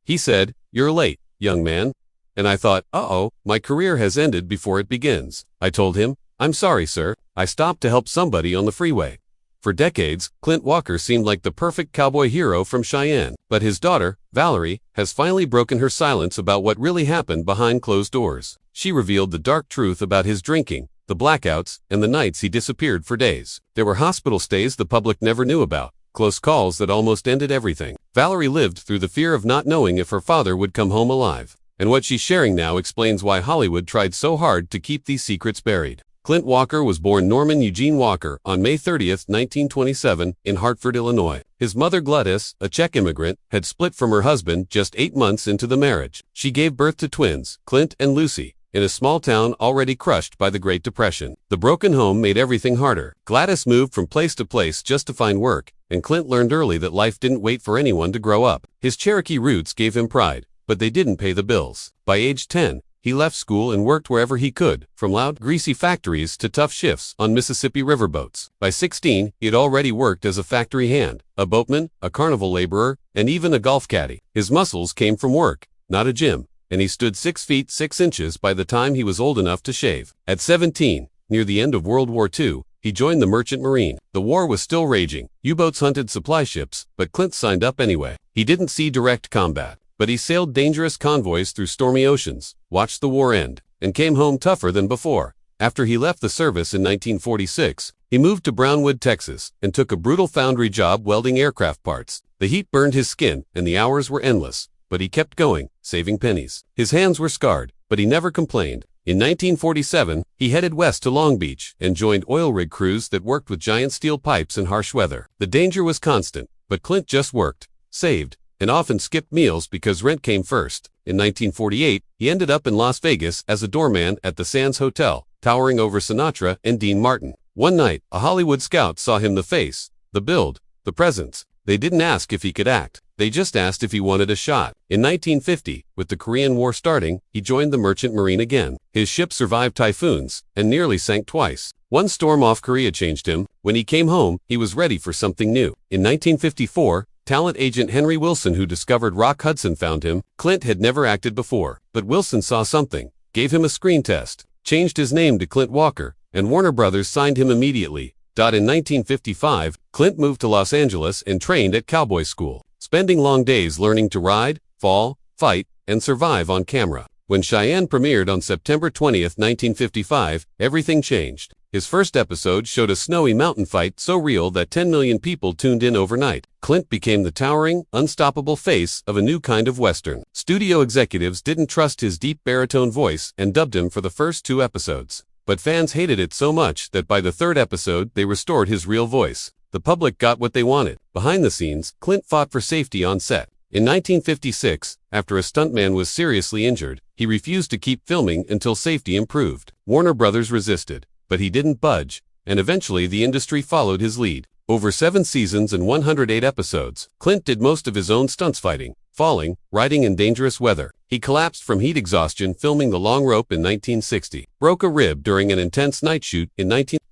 He said, "You're late, young man." And I thought, uh-oh, my career has ended before it begins. I told him, "I'm sorry, sir. I stopped to help somebody on the freeway." For decades, Clint Walker seemed like the perfect cowboy hero from Cheyenne. But his daughter, Valerie, has finally broken her silence about what really happened behind closed doors. She revealed the dark truth about his drinking, the blackouts, and the nights he disappeared for days. There were hospital stays the public never knew about, close calls that almost ended everything. Valerie lived through the fear of not knowing if her father would come home alive. And what she's sharing now explains why Hollywood tried so hard to keep these secrets buried. Clint Walker was born Norman Eugene Walker on May 30, 1927, in Hartford, Illinois. His mother Gladys, a Czech immigrant, had split from her husband just 8 months into the marriage. She gave birth to twins, Clint and Lucy, in a small town already crushed by the Great Depression. The broken home made everything harder. Gladys moved from place to place just to find work, and Clint learned early that life didn't wait for anyone to grow up. His Cherokee roots gave him pride, but they didn't pay the bills. By age 10, he left school and worked wherever he could, from loud, greasy factories to tough shifts on Mississippi riverboats. By 16, he had already worked as a factory hand, a boatman, a carnival laborer, and even a golf caddy. His muscles came from work, not a gym, and he stood 6 feet 6 inches by the time he was old enough to shave. At 17, near the end of World War II, he joined the Merchant Marine. The war was still raging. U-boats hunted supply ships, but Clint signed up anyway. He didn't see direct combat, but he sailed dangerous convoys through stormy oceans, watched the war end, and came home tougher than before. After he left the service in 1946, he moved to Brownwood, Texas, and took a brutal foundry job welding aircraft parts. The heat burned his skin, and the hours were endless, but he kept going, saving pennies. His hands were scarred, but he never complained. In 1947, he headed west to Long Beach and joined oil rig crews that worked with giant steel pipes in harsh weather. The danger was constant, but Clint just worked, saved, and often skipped meals because rent came first. In 1948, he ended up in Las Vegas as a doorman at the Sands Hotel, towering over Sinatra and Dean Martin. One night, a Hollywood scout saw him: the face, the build, the presence. They didn't ask if he could act. They just asked if he wanted a shot. In 1950, with the Korean War starting, he joined the Merchant Marine again. His ship survived typhoons and nearly sank twice. One storm off Korea changed him. When he came home, he was ready for something new. In 1954, talent agent Henry Wilson, who discovered Rock Hudson, found him. Clint had never acted before, but Wilson saw something, gave him a screen test, changed his name to Clint Walker, and Warner Brothers signed him immediately. In 1955, Clint moved to Los Angeles and trained at cowboy school, spending long days learning to ride, fall, fight, and survive on camera. When Cheyenne premiered on September 20, 1955, everything changed. His first episode showed a snowy mountain fight so real that 10 million people tuned in overnight. Clint became the towering, unstoppable face of a new kind of Western. Studio executives didn't trust his deep baritone voice and dubbed him for the first 2 episodes. But fans hated it so much that by the 3rd episode they restored his real voice. The public got what they wanted. Behind the scenes, Clint fought for safety on set. In 1956, after a stuntman was seriously injured, he refused to keep filming until safety improved. Warner Brothers resisted, but he didn't budge, and eventually the industry followed his lead. Over 7 seasons and 108 episodes, Clint did most of his own stunts, fighting, falling, riding in dangerous weather. He collapsed from heat exhaustion filming The Long Rope in 1960, broke a rib during an intense night shoot in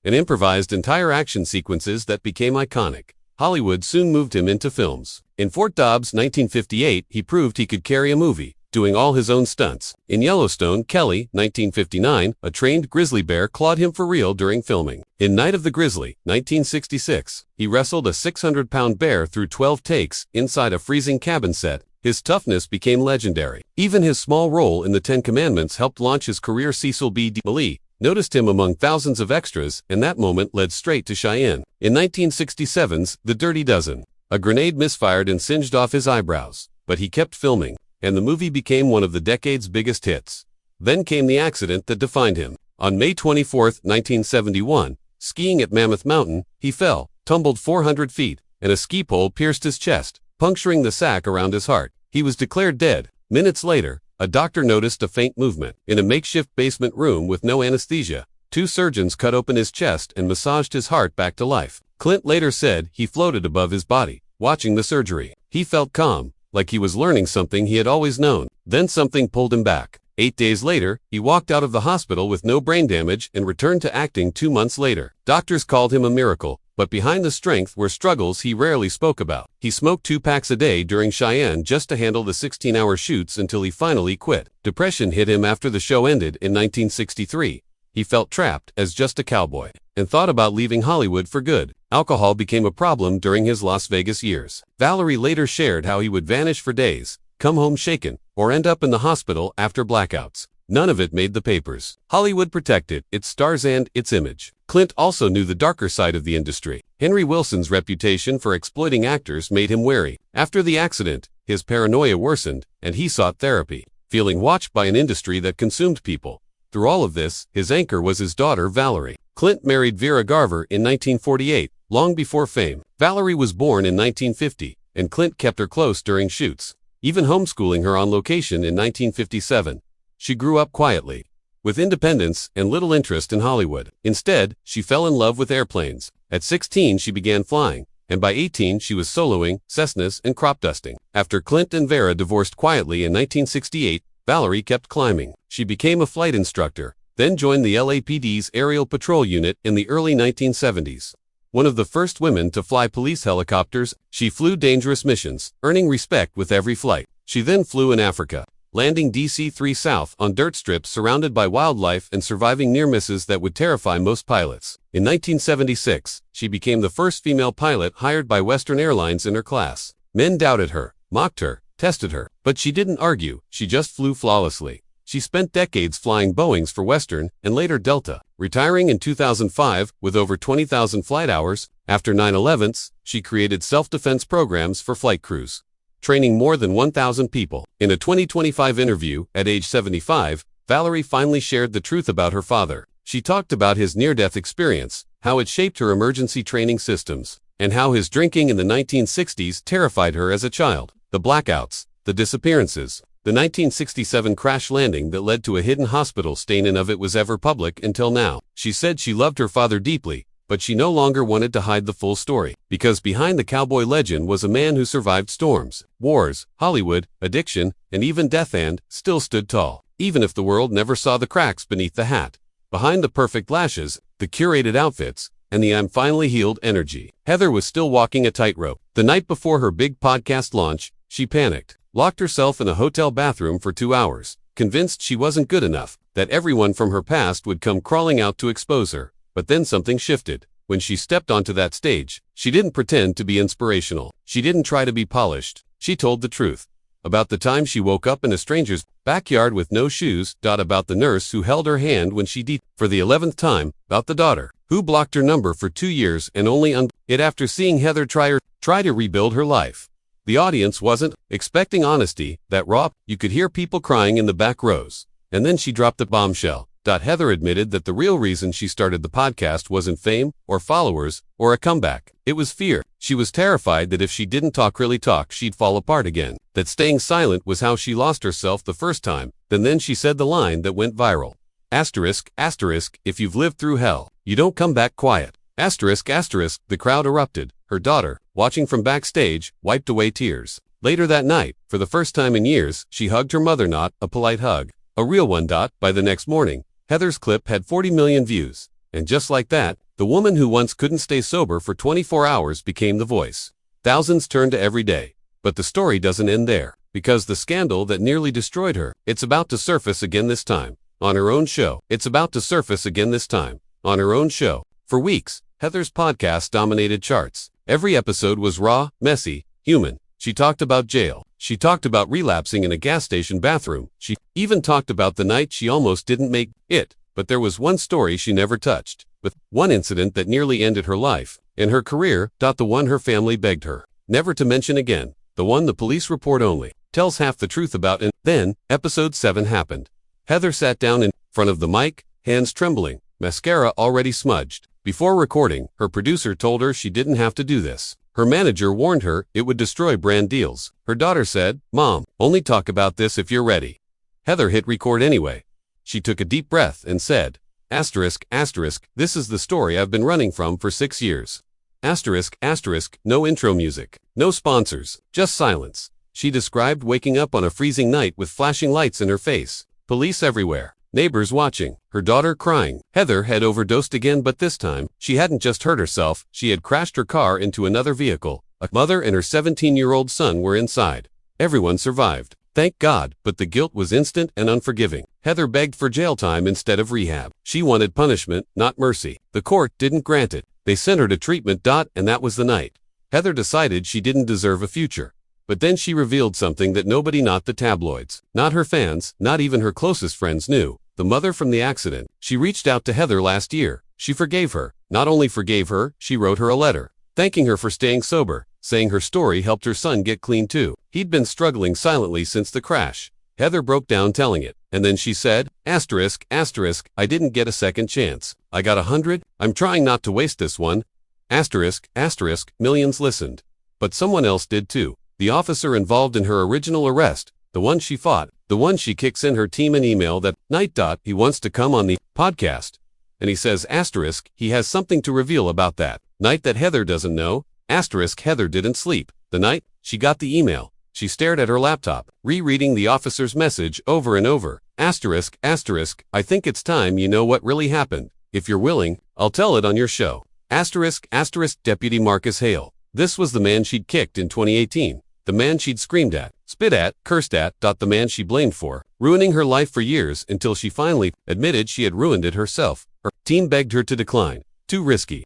and improvised entire action sequences that became iconic. Hollywood soon moved him into films. In Fort Dobbs 1958, he proved he could carry a movie, doing all his own stunts. In Yellowstone, Kelly, 1959, a trained grizzly bear clawed him for real during filming. In Night of the Grizzly, 1966, he wrestled a 600-pound bear through 12 takes inside a freezing cabin set. His toughness became legendary. Even his small role in the 10 Commandments helped launch his career. Cecil B. DeMille noticed him among thousands of extras, and that moment led straight to Cheyenne. In 1967's The Dirty Dozen, a grenade misfired and singed off his eyebrows, but he kept filming, and the movie became one of the decade's biggest hits. Then came the accident that defined him. On May 24, 1971, skiing at Mammoth Mountain, he fell, tumbled 400 feet, and a ski pole pierced his chest, puncturing the sac around his heart. He was declared dead. Minutes later, a doctor noticed a faint movement. In a makeshift basement room with no anesthesia, 2 surgeons cut open his chest and massaged his heart back to life. Clint later said he floated above his body, watching the surgery. He felt calm, like he was learning something he had always known. Then something pulled him back. 8 days later, he walked out of the hospital with no brain damage and returned to acting 2 months later. Doctors called him a miracle, but behind the strength were struggles he rarely spoke about. He smoked 2 packs a day during Cheyenne just to handle the 16-hour shoots until he finally quit. Depression hit him after the show ended in 1963. He felt trapped as just a cowboy and thought about leaving Hollywood for good. Alcohol became a problem during his Las Vegas years. Valerie later shared how he would vanish for days, come home shaken, or end up in the hospital after blackouts. None of it made the papers. Hollywood protected its stars and its image. Clint also knew the darker side of the industry. Henry Wilson's reputation for exploiting actors made him wary. After the accident, his paranoia worsened, and he sought therapy, feeling watched by an industry that consumed people. Through all of this, his anchor was his daughter, Valerie. Clint married Vera Garver in 1948, long before fame. Valerie was born in 1950, and Clint kept her close during shoots, even homeschooling her on location in 1957. She grew up quietly, with independence and little interest in Hollywood. Instead, she fell in love with airplanes. At 16, she began flying, and by 18, she was soloing, Cessnas, and crop dusting. After Clint and Vera divorced quietly in 1968, Valerie kept climbing. She became a flight instructor, then joined the LAPD's Aerial Patrol Unit in the early 1970s. One of the first women to fly police helicopters, she flew dangerous missions, earning respect with every flight. She then flew in Africa, landing DC-3 South on dirt strips surrounded by wildlife and surviving near misses that would terrify most pilots. In 1976, she became the first female pilot hired by Western Airlines in her class. Men doubted her, mocked her, tested her, but she didn't argue, she just flew flawlessly. She spent decades flying Boeings for Western and later Delta, retiring in 2005 with over 20,000 flight hours. After 9/11s, she created self-defense programs for flight crews, training more than 1,000 people. In a 2025 interview, at age 75, Valerie finally shared the truth about her father. She talked about his near-death experience, how it shaped her emergency training systems, and how his drinking in the 1960s terrified her as a child. The blackouts, the disappearances, the 1967 crash landing that led to a hidden hospital stay none of it was ever public until now. She said she loved her father deeply, but she no longer wanted to hide the full story, because behind the cowboy legend was a man who survived storms, wars, Hollywood, addiction, and even death, and still stood tall, even if the world never saw the cracks beneath the hat. Behind the perfect lashes, the curated outfits, and the "I'm finally healed" energy, Heather was still walking a tightrope. The night before her big podcast launch, she panicked, locked herself in a hotel bathroom for 2 hours, convinced she wasn't good enough, that everyone from her past would come crawling out to expose her. But then something shifted. When she stepped onto that stage, she didn't pretend to be inspirational. She didn't try to be polished. She told the truth. About the time she woke up in a stranger's backyard with no shoes, about the nurse who held her hand when she for the 11th time, about the daughter who blocked her number for 2 years and only it after seeing Heather try to rebuild her life. The audience wasn't expecting honesty, that raw, you could hear people crying in the back rows. And then she dropped the bombshell. Heather admitted that the real reason she started the podcast wasn't fame, or followers, or a comeback. It was fear. She was terrified that if she didn't really talk, she'd fall apart again. That staying silent was how she lost herself the first time. Then she said the line that went viral. Asterisk, asterisk, if you've lived through hell, you don't come back quiet. Asterisk, asterisk, the crowd erupted. Her daughter, watching from backstage, wiped away tears. Later that night, for the first time in years, she hugged her mother, not a polite hug, a real one. By the next morning, Heather's clip had 40 million views. And just like that, the woman who once couldn't stay sober for 24 hours became the voice thousands turned to every day. But the story doesn't end there, because the scandal that nearly destroyed her, it's about to surface again, this time on her own show. It's about to surface again, this time on her own show. For weeks, Heather's podcast dominated charts. Every episode was raw, messy, human. She talked about jail. She talked about relapsing in a gas station bathroom. She even talked about the night she almost didn't make it. But there was one story she never touched. With one incident that nearly ended her life and her career. The one her family begged her never to mention again. The one the police report only tells half the truth about. And then, episode 7 happened. Heather sat down in front of the mic, hands trembling, mascara already smudged. Before recording, her producer told her she didn't have to do this. Her manager warned her it would destroy brand deals. Her daughter said, "Mom, only talk about this if you're ready." Heather hit record anyway. She took a deep breath and said, asterisk, asterisk, this is the story I've been running from for 6 years. Asterisk, asterisk, no intro music, no sponsors, just silence. She described waking up on a freezing night with flashing lights in her face, police everywhere, Neighbors watching. Her daughter crying. Heather had overdosed again, but this time, she hadn't just hurt herself, she had crashed her car into another vehicle. A mother and her 17-year-old son were inside. Everyone survived. Thank God, but the guilt was instant and unforgiving. Heather begged for jail time instead of rehab. She wanted punishment, not mercy. The court didn't grant it. They sent her to treatment. And that was the night. Heather decided she didn't deserve a future. But then she revealed something that nobody, not the tabloids, not her fans, not even her closest friends knew. The mother from the accident. She reached out to Heather last year. She forgave her. Not only forgave her, she wrote her a letter, thanking her for staying sober, saying her story helped her son get clean too. He'd been struggling silently since the crash. Heather broke down telling it, and then she said, ***, I didn't get a second chance. I got 100, I'm trying not to waste this one. ***, millions listened. But someone else did too. The officer involved in her original arrest, the one she fought, the one she kicks in her team an email that night. He wants to come on the podcast. And he says, ***, he has something to reveal about that night that Heather doesn't know. ***, Heather didn't sleep. The night she got the email, she stared at her laptop, rereading the officer's message over and over. ***, I think it's time you know what really happened. If you're willing, I'll tell it on your show. ***, Deputy Marcus Hale. This was the man she'd kicked in 2018. The man she'd screamed at, spit at, cursed at. The man she blamed for ruining her life for years until she finally admitted she had ruined it herself. Her team begged her to decline. Too risky.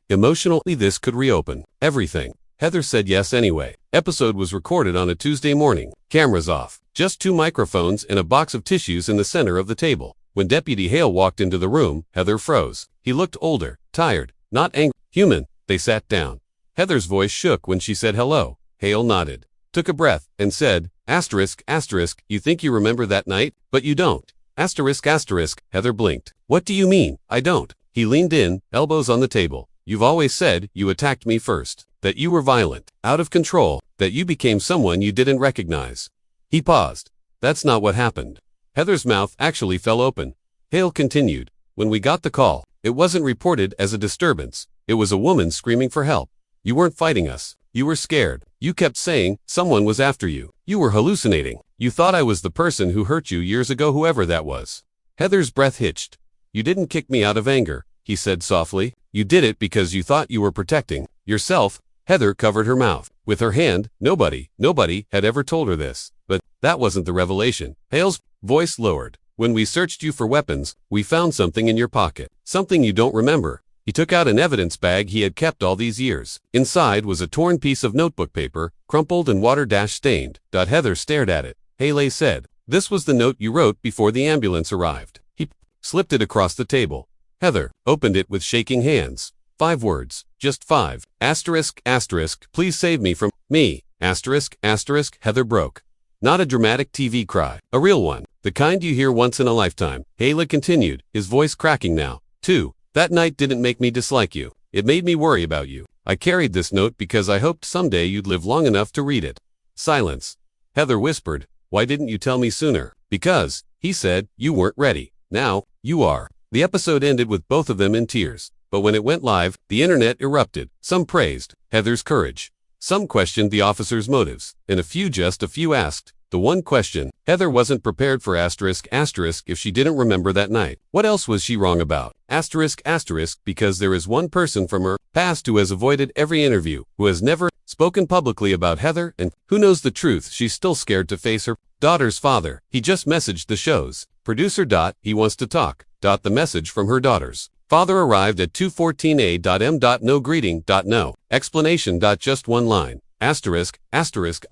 Emotionally, this could reopen everything. Heather said yes anyway. Episode was recorded on a Tuesday morning. Cameras off. Just 2 microphones and a box of tissues in the center of the table. When Deputy Hale walked into the room, Heather froze. He looked older, tired, not angry, human. They sat down. Heather's voice shook when she said hello. Hale nodded, took a breath, and said, ***, you think you remember that night, but you don't. ***, Heather blinked. What do you mean, I don't? He leaned in, elbows on the table. You've always said you attacked me first, that you were violent, out of control, that you became someone you didn't recognize. He paused. That's not what happened. Heather's mouth actually fell open. Hale continued. When we got the call, it wasn't reported as a disturbance. It was a woman screaming for help. You weren't fighting us. You were scared. You kept saying someone was after you. You were hallucinating. You thought I was the person who hurt you years ago, whoever that was. Heather's breath hitched. You didn't kick me out of anger, he said softly. You did it because you thought you were protecting yourself. Heather covered her mouth with her hand. Nobody had ever told her this. But that wasn't the revelation. Hale's voice lowered. When we searched you for weapons, we found something in your pocket. Something you don't remember. He took out an evidence bag he had kept all these years. Inside was a torn piece of notebook paper, crumpled and water-stained. Heather stared at it. Hale said, this was the note you wrote before the ambulance arrived. He slipped it across the table. Heather opened it with shaking hands. 5 words, just 5. ***, please save me from me. ***, Heather broke. Not a dramatic TV cry, a real one, the kind you hear once in a lifetime. Hale continued, his voice cracking now. 2. That night didn't make me dislike you. It made me worry about you. I carried this note because I hoped someday you'd live long enough to read it. Silence. Heather whispered, why didn't you tell me sooner? Because, he said, you weren't ready. Now, you are. The episode ended with both of them in tears. But when it went live, the internet erupted. Some praised Heather's courage. Some questioned the officer's motives. And just a few asked the one question. Heather wasn't prepared for ***, if she didn't remember that night. What else was she wrong about? ***, because there is one person from her past who has avoided every interview, who has never spoken publicly about Heather, and who knows the truth. She's still scared to face her daughter's father. He just messaged the show's producer. He wants to talk. The message from her daughter's father arrived at 2:14 a.m. No greeting. No explanation. Just one line. ***, I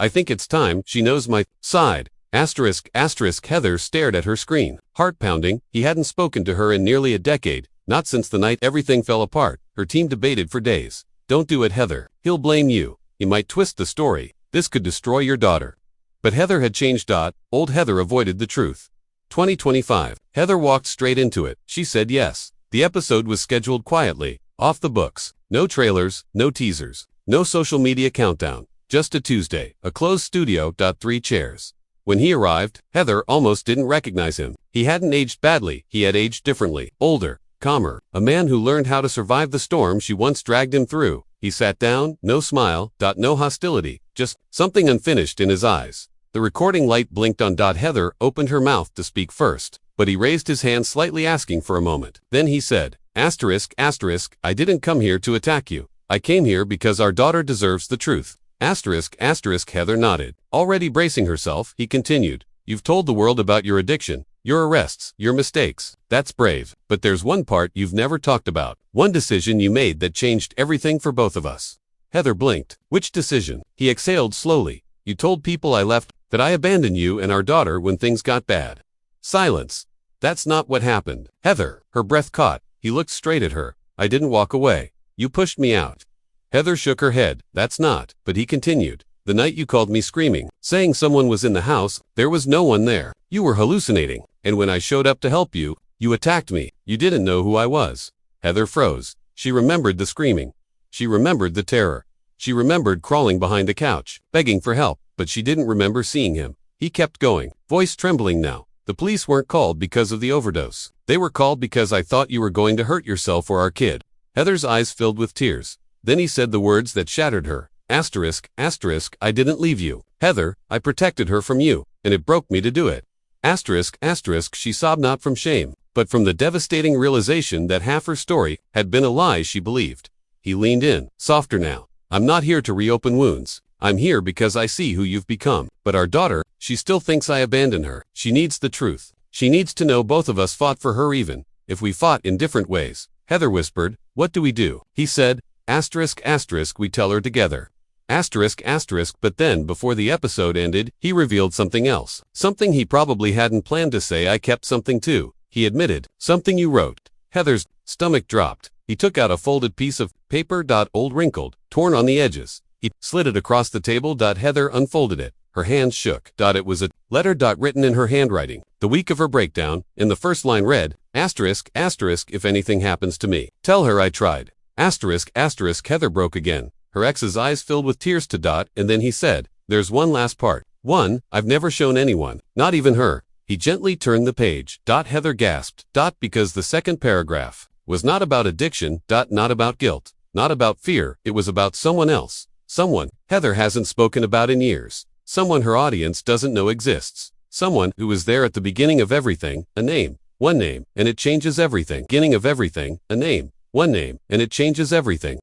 think it's time she knows my side. ***, Heather stared at her screen, heart pounding. He hadn't spoken to her in nearly a decade, not since the night everything fell apart. Her team debated for days. Don't do it, Heather. He'll blame you. He might twist the story. This could destroy your daughter. But Heather had changed. Old Heather avoided the truth. 2025. Heather walked straight into it. She said yes. The episode was scheduled quietly, off the books. No trailers, no teasers, no social media countdown. Just a Tuesday, a closed studio. 3 chairs. When he arrived, Heather almost didn't recognize him. He hadn't aged badly, he had aged differently. Older, calmer, a man who learned how to survive the storm she once dragged him through. He sat down, no smile, no hostility, just something unfinished in his eyes. The recording light blinked on. Heather opened her mouth to speak first. but he raised his hand slightly, asking for a moment. Then he said, asterisk, asterisk, I didn't come here to attack you. I came here because our daughter deserves the truth. Asterisk, asterisk. Heather nodded. Already bracing herself, he continued, you've told the world about your addiction, your arrests, your mistakes. That's brave. But there's one part you've never talked about. One decision you made that changed everything for both of us. Heather blinked. Which decision? He exhaled slowly. You told people I left, that I abandoned you and our daughter when things got bad. Silence. That's not what happened. Heather, her breath caught. He looked straight at her. I didn't walk away. You pushed me out. Heather shook her head. That's not. But he continued. The night you called me screaming, saying someone was in the house, there was no one there. You were hallucinating. And when I showed up to help you, you attacked me. You didn't know who I was. Heather froze. She remembered the screaming. She remembered the terror. She remembered crawling behind the couch, begging for help, but she didn't remember seeing him. He kept going, voice trembling now. The police weren't called because of the overdose. They were called because I thought you were going to hurt yourself or our kid. Heather's eyes filled with tears. Then he said the words that shattered her. Asterisk, asterisk, I didn't leave you. Heather, I protected her from you, and it broke me to do it. Asterisk, asterisk, she sobbed not from shame, but from the devastating realization that half her story had been a lie she believed. He leaned in, softer now. I'm not here to reopen wounds. I'm here because I see who you've become. But our daughter, she still thinks I abandoned her. She needs the truth. She needs to know both of us fought for her even if we fought in different ways. Heather whispered, what do we do? He said, asterisk, asterisk, we tell her together. Asterisk, asterisk, but then before the episode ended, he revealed something else. Something he probably hadn't planned to say. I kept something too, he admitted. Something you wrote. Heather's stomach dropped. He took out a folded piece of paper, old, wrinkled, torn on the edges. He slid it across the table. Heather unfolded it. Her hands shook. It was a letter, written in her handwriting. The week of her breakdown, and the first line read, asterisk, asterisk, if anything happens to me, tell her I tried. Asterisk, asterisk. Heather broke again. Her ex's eyes filled with tears. And then he said, there's one last part. One, I've never shown anyone, not even her. He gently turned the page. Heather gasped. Because the second paragraph was not about addiction, not about guilt, not about fear. It was about someone else. Someone Heather hasn't spoken about in years. Someone her audience doesn't know exists. Someone who was there at the beginning of everything, a name, one name, and it changes everything. Beginning of everything, a name, one name, and it changes everything.